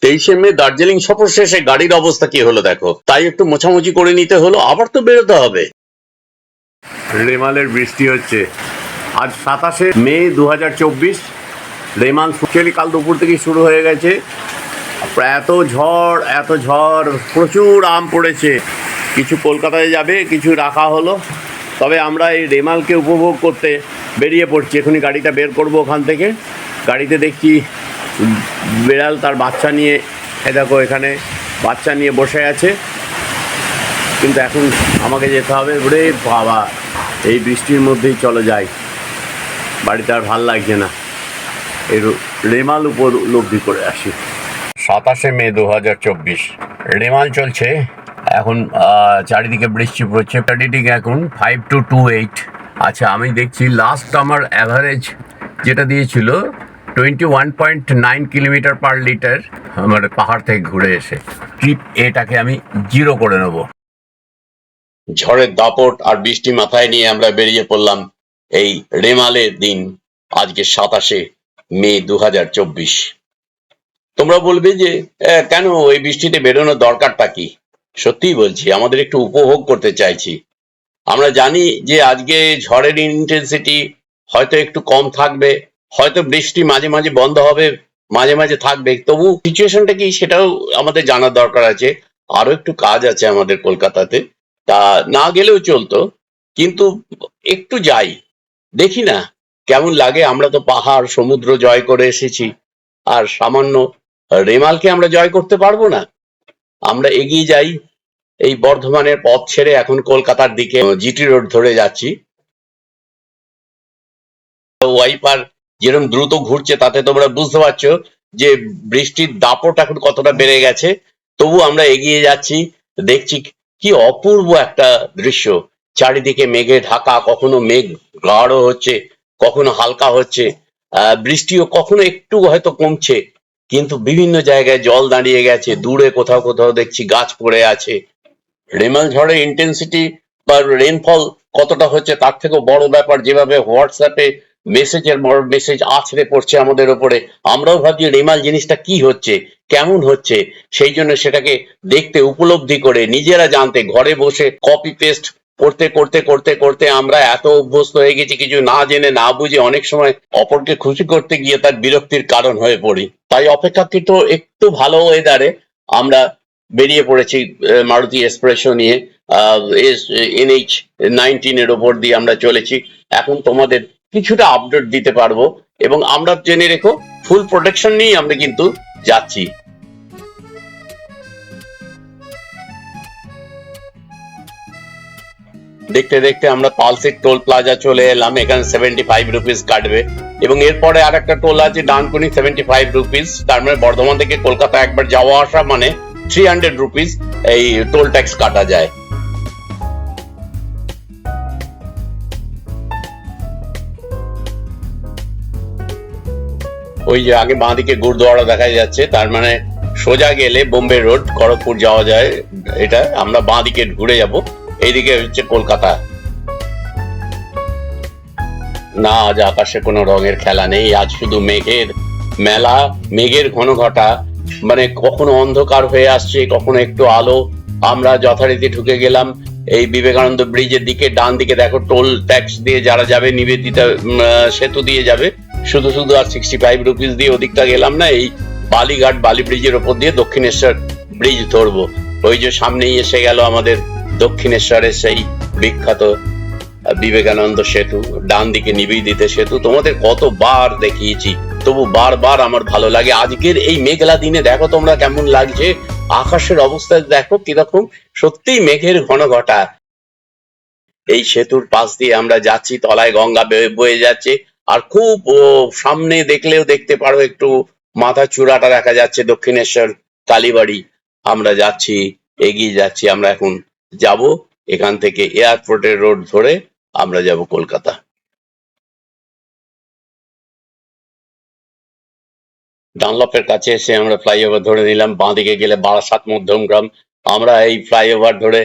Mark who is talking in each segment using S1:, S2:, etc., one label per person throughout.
S1: 23শে মে দার্জিলিং সফর শেষে গাড়ির অবস্থা কি হলো দেখো, তাই একটু মোছামুছি করে নিতে হলো, আবার তো বেরোতে হবে। রেমালের বৃষ্টি হচ্ছে আজ 27শে মে 2024। রেমাল সুখেলি কাল দুপুর থেকেই শুরু হয়ে গেছে। এত ঝড়, প্রচুর আম পড়েছে। কিছু কলকাতায় যাবে, কিছু রাখা হলো। তবে আমরা এই রেমালকে উপভোগ করতে বেরিয়ে পড়ছি। এখনই গাড়িটা বের করব ওখান থেকে। গাড়িতে দেখছি বিড়াল তার বাচ্চা নিয়ে, দেখো এখানে বাচ্চা নিয়ে বসে আছে। কিন্তু এখন আমাকে যেতে হবে। ওরে বাবা, এই বৃষ্টির মধ্যেই চলে যাই, বাড়িতে আর ভাল লাগছে না। এই রেমাল উপলব্ধি করে আসি। 27শে মে 2024 রেমাল চলছে এখন। চারিদিকে বৃষ্টি পড়ছে। রিডিং এখন 5 to 28। আচ্ছা, আমি দেখছি লাস্ট আমার অ্যাভারেজ যেটা দিয়েছিল 21.9 কিলোমিটার পার লিটার আমার পাহাড় থেকে ঘুরে এসে। ট্রিপ এটাকে আমি 0 করে নেব। ঝড়ের দাপট আর বৃষ্টি মাথায় নিয়ে আমরা বেরিয়ে পড়লাম এই রেমালের দিন, আজকে 27শে মে 2024। তোমরা বলবে যে কেন এই বৃষ্টিতে বেরোনোর দরকারটা কি? সত্যিই বলছি, আমাদের একটু উপভোগ করতে চাইছি। আমরা জানি যে আজকে ঝড়ের ইন্টেন্সিটি হয়তো একটু কম থাকবে, হয়তো বৃষ্টি মাঝে মাঝে বন্ধ হবে, মাঝে মাঝে থাকবে। তবু সিচুয়েশনটা কি সেটাও আমাদের জানার দরকার আছে। আরো একটু কাজ আছে আমাদের কলকাতাতে, তা না গেলেও চলতো, কিন্তু একটু যাই, দেখি না কেমন লাগে। আমরা তো পাহাড় সমুদ্র জয় করে এসেছি, আর সামান্য রেমালকে আমরা জয় করতে পারবো না? আমরা এগিয়ে যাই এই বর্ধমানের পথ ছেড়ে, এখন কলকাতার দিকে জিটি রোড ধরে যাচ্ছি। ওয়াইপার যেরকম দ্রুত ঘুরছে তাতে তোমরা বুঝতে পারছো যে বৃষ্টির দাপট এখন কতটা বেড়ে গেছে। তবু আমরা এগিয়ে যাচ্ছি। দেখছি কি অপূর্ব একটা দৃশ্য, চারিদিকে মেঘে ঢাকা, কখনো মেঘ গাঢ় হচ্ছে, কখনো হালকা হচ্ছে, বৃষ্টিও কখনো একটু হয়তো কমছে, কিন্তু বিভিন্ন জায়গায় জল দাঁড়িয়ে গেছে। দূরে কোথাও কোথাও দেখছি গাছ পড়ে আছে। রেমাল ঝড়ের ইন্টেন্সিটি বা রেনফল কতটা হচ্ছে তার থেকেও বড় ব্যাপার, যেভাবে হোয়াটসঅ্যাপে মেসেজের বড় মেসেজ আছড়ে পড়ছে আমাদের ওপরে। আমরাও ভাবছি রেমাল জিনিসটা কি হচ্ছে, কেমন হচ্ছে। সেই জন্য সেটাকে দেখতে, উপলব্ধি করে, নিজেরা জানতে, ঘরে বসে কপি পেস্ট করতে করতে করতে করতে আমরা এত অভ্যস্ত হয়ে গেছি, কিছু না জেনে না বুঝে অনেক সময় অপরকে খুশি করতে গিয়ে তার বিরক্তির কারণ হয়ে পড়ি। তাই অপেক্ষাকৃত একটু ভালো ওয়েদারে আমরা বেরিয়ে পড়েছি মারুতি এক্সপ্রেসো নিয়ে। NH-19 এর ওপর দিয়ে আমরা চলেছি। এখন তোমাদের কিছুটা আপডেট দিতে পারবো, এবং আমরা জেনে রেখো ফুল প্রোটেকশন নিয়ে আমরা কিন্তু যাচ্ছি। দেখতে দেখতে আমরা পালসিক টোল প্লাজা চলে এলাম। এখানে 75 রুপিস কাটবে, এবং এরপরে আর একটা টোল আছে ডানকুনি 75 রুপিস। তার মানে বর্ধমান থেকে কলকাতা একবার যাওয়া আসা মানে 300 রুপিস এই টোল ট্যাক্স কাটা যায়। ওই যে আগে বাঁদিকে গুরুদুয়ারা দেখা যাচ্ছে, তার মানে সোজা গেলে বোম্বে রোড খড়গপুর যাওয়া যায়। এটা আমরা বাঁদিকে ঘুরে যাব, এইদিকে হচ্ছে কলকাতা। না, আজ আকাশে কোনো রঙের খেলা নেই, আজ শুধু মেঘের মেলা, মেঘের ঘন ঘটা। মানে কখনো অন্ধকার হয়ে আসছে, কখনো একটু আলো। আমরা যথারীতি ঢুকে গেলাম এই বিবেকানন্দ ব্রিজের দিকে। ডান দিকে দেখো টোল ট্যাক্স দিয়ে যারা যাবে, নিবেদিতা সেতু দিয়ে যাবে, শুধু শুধু আর 65 রুপিস দিয়ে ওদিকটা গেলাম না। এই বালিঘাট বালি ব্রিজের ওপর দিয়ে দক্ষিণেশ্বর ব্রিজ ধরবো। ওই যে সামনেই এসে গেল আমাদের দক্ষিণেশ্বরের সেই বিখ্যাত বিবেকানন্দ সেতু, ডান দিকে নিবেদিতা সেতু। তোমাদের কতবার দেখিয়েছি, তবু বারবার আমার ভালো লাগে। আজকের এই মেঘলা দিনে দেখো তোমরা কেমন লাগছে, আকাশের অবস্থা দেখো কিরকম, সত্যিই মেঘের ঘন ঘটা। এই সেতুর পাশ দিয়ে আমরা যাচ্ছি, তলায় গঙ্গা বয়ে যাচ্ছে, আর খুব সামনে দেখলেও দেখতে পারো একটু মাথা চূড়াটা দেখা যাচ্ছে, দক্ষিণেশ্বর কালীবাড়ি। আমরা যাচ্ছি, এগিয়ে যাচ্ছি। আমরা এখন যাব এখান থেকে এয়ারপোর্টের রোড ধরে আমরা যাব কলকাতা। ডানলপের কাছে এসে আমরা ফ্লাইওভার ধরে নিলাম। বাঁদিকে গেলে বারাসাত মধ্যমগ্রাম। আমরা এই ফ্লাইওভার ধরে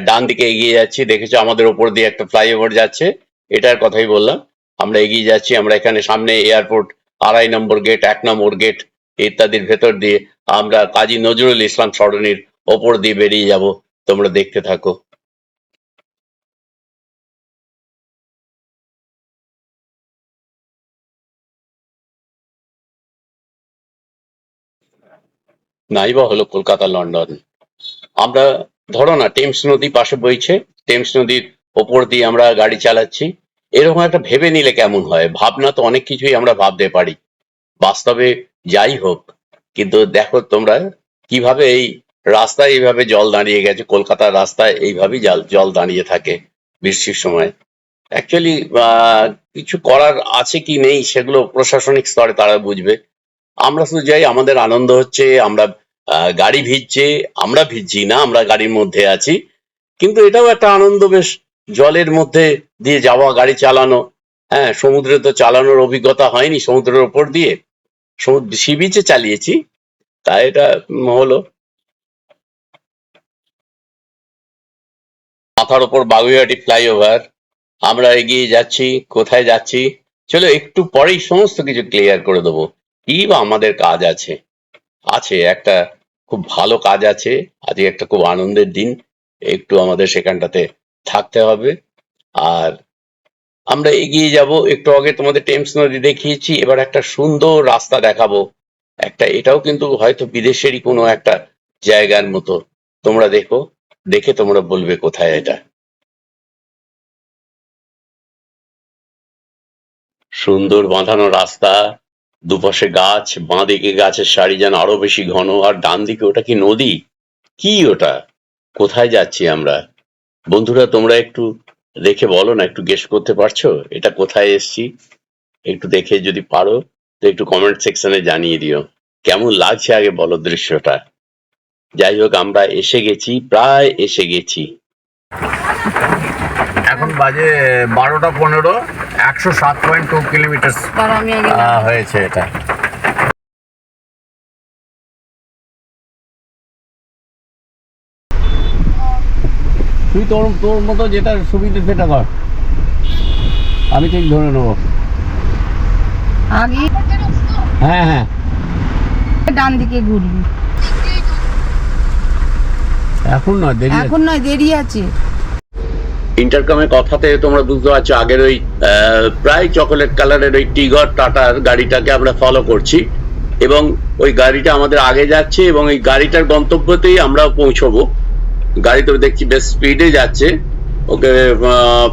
S1: ডান দিকে এগিয়ে যাচ্ছি। দেখেছো আমাদের ওপর দিয়ে একটা ফ্লাইওভার যাচ্ছে, এটার কথাই বললাম। আমরা এগিয়ে যাচ্ছি। আমরা এখানে সামনে এয়ারপোর্ট, 2.5 নম্বর গেট, 1 নম্বর গেট ইত্যাদির ভেতর দিয়ে আমরা কাজী নজরুল ইসলাম সরণির ওপর দিয়ে বেরিয়ে যাব, তোমরা দেখতে থাকো। নাইবা হলো কলকাতা লন্ডন। আমরা ধরো না টেমস নদী পাশে বইছে, টেমস নদীর ওপর দিয়ে আমরা গাড়ি চালাচ্ছি। এরকম একটা ভেবে নিলে কেমন হয়? ভাবনা তো অনেক কিছুই আমরা ভাবতে পারি, বাস্তবে যাই হোক, কিন্তু দেখো তোমরা কিভাবে এই রাস্তায় এইভাবে জল দাঁড়িয়ে গেছে, কলকাতার রাস্তায় এইভাবেই জল দাঁড়িয়ে থাকে বৃষ্টির সময়। অ্যাকচুয়ালি কিছু করার আছে কি নেই সেগুলো প্রশাসনিক স্তরে তারা বুঝবে। আমরা শুধু যাই, আমাদের আনন্দ হচ্ছে, আমরা গাড়ি ভিজছে, আমরা ভিজছি না, আমরা গাড়ির মধ্যে আছি, কিন্তু এটাও একটা আনন্দ। বেশ জলের মধ্যে দিয়ে যাওয়া, গাড়ি চালানো। হ্যাঁ, সমুদ্রে তো চালানোর অভিজ্ঞতা হয়নি, সমুদ্রের ওপর দিয়ে সি বিচে চালিয়েছি, তাই এটা হলো। মাথার ওপর বাগুইআটি ফ্লাইওভার, আমরা এগিয়ে যাচ্ছি। কোথায় যাচ্ছি চলো একটু পরেই সমস্ত কিছু ক্লিয়ার করে দেবো। কি বা আমাদের কাজ আছে, একটা খুব ভালো কাজ আছে, আজকে একটা খুব আনন্দের দিন, একটু আমাদের সেখানটাতে থাকতে হবে। আর আমরা এগিয়ে যাব। একটু আগে তোমাদের টেমস নদী দেখিয়েছি, এবার একটা সুন্দর রাস্তা দেখাবো। এটাও কিন্তু হয়তো বিদেশেরই কোনো একটা জায়গার মতো। তোমরা দেখো, দেখে তোমরা বলবে কোথায় এটা। সুন্দর বাঁধানো রাস্তা, দুপাশে গাছ, বাঁ দিকে গাছের সারি যেন আরো বেশি ঘন, আর ডান দিকে ওটা কি নদী? কি ওটা? কোথায় যাচ্ছি আমরা? বন্ধুরা তোমরা একটু দেখে বলো না, একটু গেস করতে পারছো এটা কোথায় এসছি? একটু দেখে যদি পারো তো একটু কমেন্ট সেকশনে জানিয়ে দিও কেমন লাগছে, আগে বলো দৃশ্যটা। যাই হোক, আমরা এসে গেছি, প্রায় এসে গেছি। এখন বাজে 12:15, 107.2 কিলোমিটার হয়েছে এটা। তুই তোর তোর মতো যেটা সুবিধা সেটা কর, আমি ঠিক ধরে নেবো।
S2: আগে
S1: হ্যাঁ হ্যাঁ,
S2: ডান দিকে ঘুরবি।
S1: এখন নয়, দেরি আছে।
S2: এখন নয়, দেরি আছে।
S1: ইন্টারকমের কথাতে তোমরা বুঝতে পারছো, আগের ওই প্রায় চকোলেট কালারের ওই টিগর টাটার গাড়িটাকে আমরা ফলো করছি, এবং ওই গাড়িটা আমাদের আগে যাচ্ছে, এবং এই গাড়িটার গন্তব্যতেই আমরাও পৌঁছবো। গাড়ি তো দেখছি বেশ স্পিডে যাচ্ছে, ওকে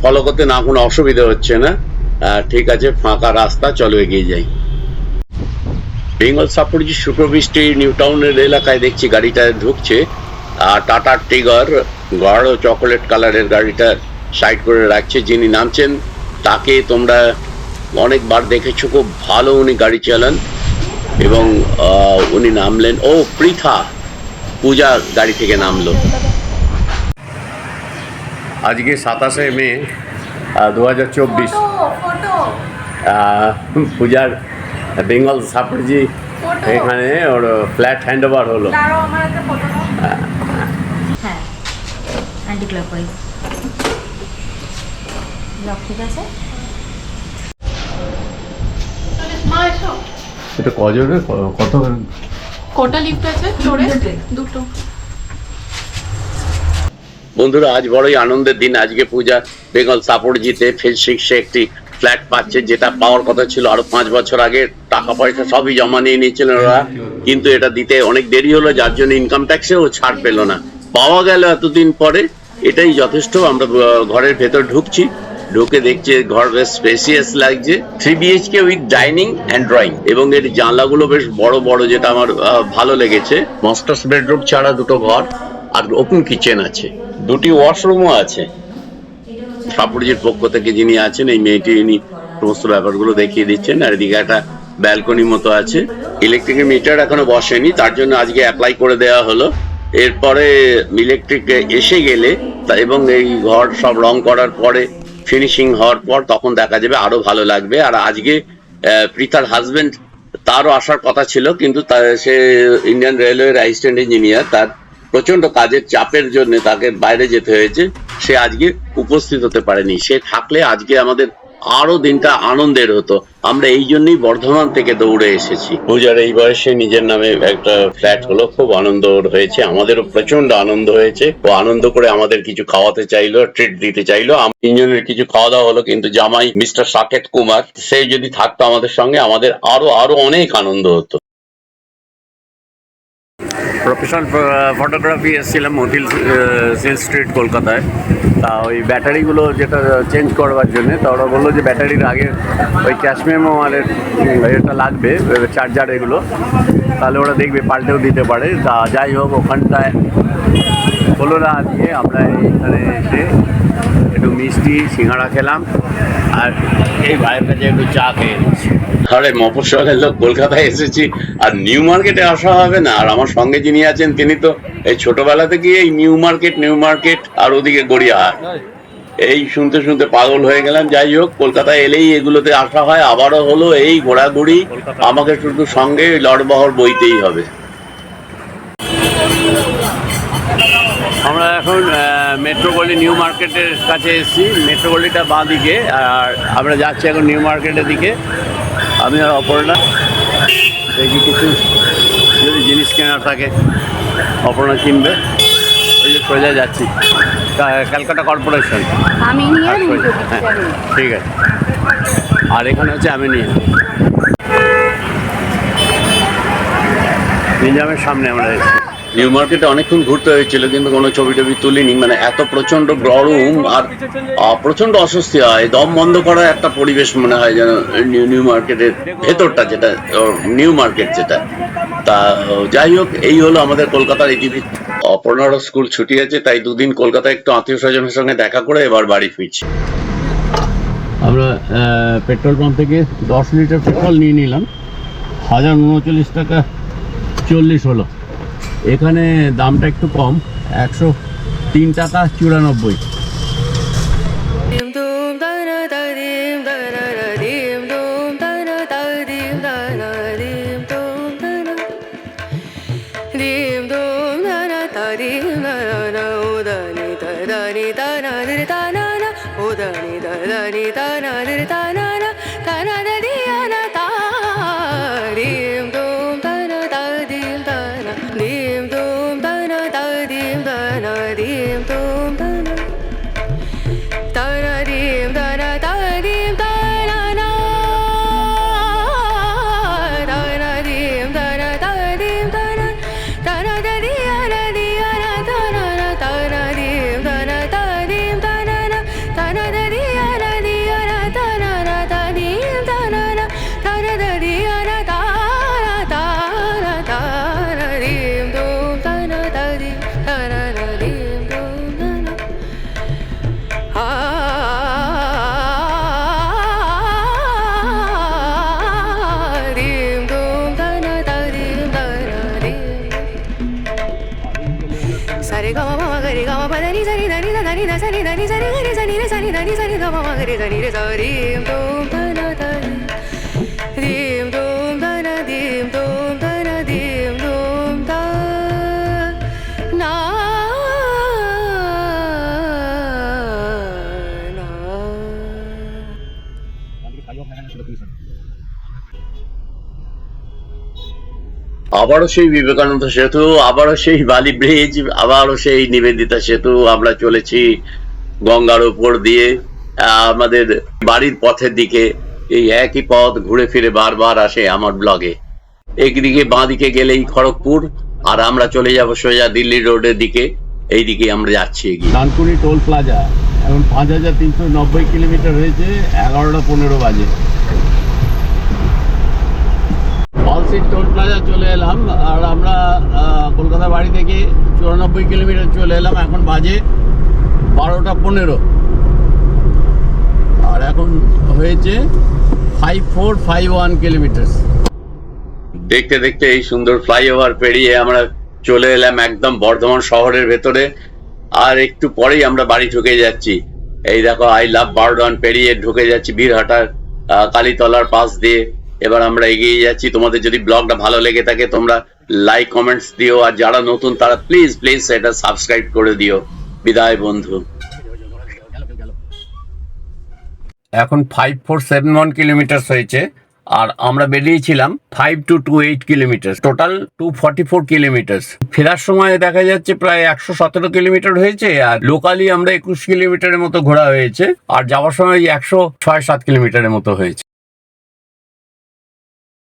S1: ফলো করতে না কোনো অসুবিধা হচ্ছে না। ঠিক আছে, ফাঁকা রাস্তা, চলো এগিয়ে যাই। বেঙ্গল সাপুরজি শুক্রবৃষ্টি নিউ টাউনের এলাকায় দেখছি গাড়িটা ঢুকছে, আর টাটার টিগর গাঢ় চকোলেট কালারের গাড়িটা সাইড করে রাখছে। যিনি নামছেন তাকে তোমরা অনেকবার দেখেছো, খুব ভালো উনি গাড়ি চালান, এবং উনি নামলেন, ও পৃথা, পূজা গাড়ি থেকে নামলো। আজকে 27শে মে 2024। পূজার বেঙ্গল সাপুরজি এখানে ওর ফ্ল্যাট হ্যান্ড ওভার হলো।
S3: হ্যাঁ, অ্যান্টি ক্লকওয়াইজ লক ঠিক আছে।
S1: এটা কজনের কত
S4: কটা লিফট আছে ফ্লোরে? দুটো।
S1: বন্ধুরা, আজ বড়ই আনন্দের দিন। আজকে পূজা বেঙ্গল সাপুরজিতে ফেজ 6 একটি ফ্ল্যাট পাচ্ছে, যেটা পাওয়ার কথা ছিল আরো 5 বছর আগে। টাকা পয়সা সবই জমা নিয়ে নিয়েছিলেন ওরা, কিন্তু এটা দিতে অনেক দেরি হলো, যার জন্য ইনকাম ট্যাক্সেও ছাড় পেল না। পাওয়া গেল এতদিন পরে, এটাই যথেষ্ট। আমরা ঘরের ভেতর ঢুকছি, ঢুকে দেখছি ঘর বেশ স্পেসিয়াস লাগছে। 3 BHK with dining and drawing, এবং এর জানলাগুলো বেশ বড় বড়, যেটা আমার ভালো লেগেছে। মাস্টার্স বেডরুম ছাড়া দুটো ঘর, আর ওপেন কিচেন আছে, দুটি ওয়াশরুমও আছে। সাপুরজির পক্ষ থেকে যিনি আছেন, এই মেয়েটি, ইনি সমস্ত ব্যাপারগুলো দেখিয়ে দিচ্ছেন। আর এদিকে একটা ব্যালকনি মতো আছে। ইলেকট্রিক মিটার এখনো বসেনি, তার জন্য আজকে অ্যাপ্লাই করে দেওয়া হলো। এরপরে ইলেকট্রিক এসে গেলে এবং এই ঘর সব রং করার পরে, ফিনিশিং হওয়ার পর, তখন দেখা যাবে, আরো ভালো লাগবে। আর আজকে প্রীতার হাজবেন্ড, তারও আসার কথা ছিল, কিন্তু সে ইন্ডিয়ান রেলওয়ের অ্যাসিস্ট্যান্ট ইঞ্জিনিয়ার, তার প্রচন্ড কাজের চাপের জন্য তাকে বাইরে যেতে হয়েছে, সে আজকে উপস্থিত হতে পারেনি। সে থাকলে আজকে আমাদের আরো দিনটা আনন্দের হতো। আমরা এই জন্যই বর্ধমান থেকে দৌড়ে এসেছি। পূজার এই বয়সে নিজের নামে একটা ফ্ল্যাট হলো, খুব আনন্দ ওর হয়েছে, আমাদেরও প্রচন্ড আনন্দ হয়েছে। ও আনন্দ করে আমাদের কিছু খাওয়াতে চাইলো, ট্রিট দিতে চাইলো। তিনজনের কিছু খাওয়া দাওয়া হলো, কিন্তু জামাই মিস্টার সাকেত কুমার সে যদি থাকতো আমাদের সঙ্গে, আমাদের আরো আরো অনেক আনন্দ হতো। প্রফেশনাল ফটোগ্রাফি এসেছিলাম মতিল সেল স্ট্রিট কলকাতায়। তা ওই ব্যাটারিগুলো যেটা চেঞ্জ করবার জন্য, তা ওরা বললো যে ব্যাটারির আগে ওই ক্যাশ মেমো আর এটা লাগবে, চার্জার এগুলো, তাহলে ওরা দেখবে পাল্টেও দিতে পারে। তা যাই হোক, ওখানটায় হলো না দিয়ে আমরা এখানে এসে একটু মিষ্টি সিঙ্গাড়া খেলাম আর এই ভাইয়ের কাছে একটু চা খেয়ে নিচ্ছি। আরে মফস্বলের লোক, কলকাতায় এসেছি আর নিউ মার্কেটে আসা হবে না? আর আমার সঙ্গে যিনি আছেন তিনি তো এই ছোটবেলা থেকে এই নিউ মার্কেট আর ওদিকে গড়িয়াহাট এই শুনতে শুনতে পাগল হয়ে গেলাম। যাই হোক, কলকাতায় এলেই এগুলোতে আসা হয়। আবারও হলো এই ঘোরাঘুরি, আমাকে শুধু সঙ্গে লড়বহর বইতেই হবে। আমরা এখন মেট্রো গলি নিউ মার্কেটের কাছে এসেছি। মেট্রো গলিটা বাঁ দিকে, আর আমরা যাচ্ছি এখন নিউ মার্কেটের দিকে। আমি আর অপর্ণা দেখি কিছু যদি জিনিস কেনার থাকে অপর্ণা কিনবে। ওই যে সোজা যাচ্ছি ক্যালকাটা কর্পোরেশন।
S2: আমি নিয়ে
S1: হ্যাঁ, ঠিক আছে। আর এখানে হচ্ছে আমি নিয়ে নিজামের সামনে আমরা এসেছি। নিউ মার্কেটে অনেকক্ষণ ঘুরতে হয়েছিল, কিন্তু কোনো ছবি টবি তুলিনি। মানে এত প্রচন্ড গরম আর প্রচন্ড অস্বস্তি হয়, দম বন্ধ করার একটা পরিবেশ মনে হয় যেন নিউ মার্কেটের ভেতরটা, যেটা নিউ মার্কেট যেটা। তা যাই হোক, এই হলো আমাদের কলকাতার ইতিবৃত্ত। অপর্ণারও স্কুল ছুটি আছে, তাই দুদিন কলকাতায় একটু আত্মীয় স্বজনের সঙ্গে দেখা করে এবার বাড়ি ফিরছি। আমরা পেট্রোল পাম্প থেকে 10 লিটার পেট্রোল নিয়ে নিলাম। 1039 টাকা 40 হলো। এখানে দামটা একটু কম, 103 টাকা 94। আবারও সেই বিবেকানন্দ সেতু, আবারও সেই বালি ব্রিজ, আবারও সেই নিবেদিতা সেতু। আমরা চলেছি গঙ্গার উপর দিয়ে আমাদের বাড়ির পথের দিকে। এই একই পথ ঘুরে ফিরে বারবার আসে আমার ব্লগে। একদিকে বাঁ দিকে গেলেই খড়গপুর, আর আমরা চলে যাব সোজা দিল্লি রোডের দিকে। এই দিকে আমরা যাচ্ছি এগিয়ে। ডানকুনি টোল প্লাজা এখন 5390 কিলোমিটার হয়েছে, 11টা 15 বাজে। অলসিট টোল প্লাজা চলে এলাম, আর আমরা কলকাতা বাড়ি থেকে 94 কিলোমিটার চলে এলাম। এখন বাজে 12টা 15, আর এখন হয়েছে 5451 কিলোমিটার। দেখতে দেখতে এই সুন্দর ফ্লাইওভার পেরিয়ে আমরা চলে এলাম একদম বর্ধমান শহরের ভেতরে। আর একটু পরেই আমরা বাড়ি ঢুকে যাচ্ছি। এই দেখো, আই লাভ বর্ধমান পেরিয়ে ঢুকে যাচ্ছি বীরহাটার কালীতলার পাশ দিয়ে। এবার আমরা এগিয়ে যাচ্ছি। তোমাদের যদি ব্লগটা ভালো লেগে থাকে তোমরা লাইক কমেন্টস দিও, আর যারা নতুন তারা প্লিজ এটা সাবস্ক্রাইব করে দিও। বিদায় বন্ধু। এখন 5471 কিলোমিটার হয়েছে, আর আমরা বেরিয়েছিলাম 5228 কিলোমিটার, টোটাল 244 কিলোমিটার। ফেরার সময় দেখা যাচ্ছে প্রায় 117 কিলোমিটার হয়েছে, আর লোকালি আমরা 21 কিলোমিটারের মতো ঘোরা হয়েছে, আর যাওয়ার সময় 106-7 কিলোমিটারের মতো হয়েছে।